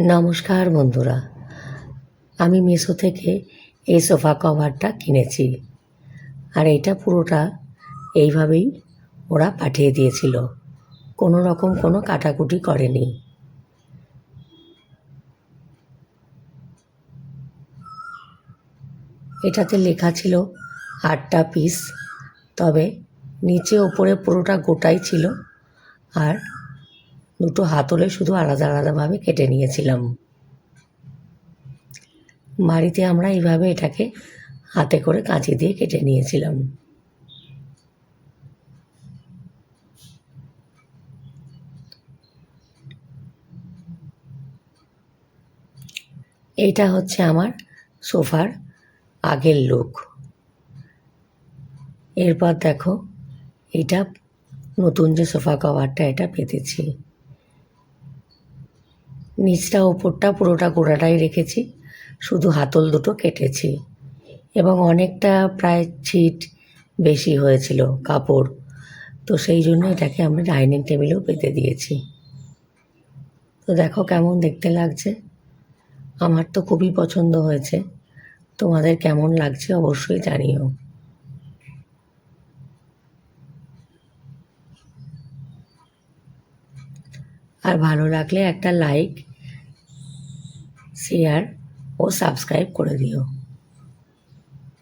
নমস্কার বন্ধুরা, আমি মিশো থেকে এই সোফা কভারটা কিনেছি। আর এটা পুরোটা এইভাবেই ওরা পাঠিয়ে দিয়েছিল, কোনো রকম কোনো কাটাকুটি করেনি। এটাতে লেখা ছিল 8টা পিস, তবে নিচে ওপরে পুরোটা গোটাই ছিল, আর দুটো হাতলে শুধু আলাদা আলাদাভাবে কেটে নিয়েছিলাম। বাড়িতে আমরা এইভাবে এটাকে হাতে করে কাঁচি দিয়ে কেটে নিয়েছিলাম। এইটা হচ্ছে আমার সোফার আগের লুক। এরপর দেখো, এটা নতুন যে সোফা কভারটা এটা পেতেছি। নিচটা ওপরটা পুরোটা গোড়াটাই রেখেছি, শুধু হাতল দুটো কেটেছি। এবং অনেকটা প্রায় ছিট বেশি হয়েছিল কাপড়, তো সেই জন্য এটাকে আমরা ডাইনিং টেবিলেও পেতে দিয়েছি। তো দেখো কেমন দেখতে লাগছে। আমার তো খুবই পছন্দ হয়েছে, তোমাদের কেমন লাগছে অবশ্যই জানিও। আর ভালো লাগলে একটা লাইক, শেয়ার ও সাবস্ক্রাইব করে দিও।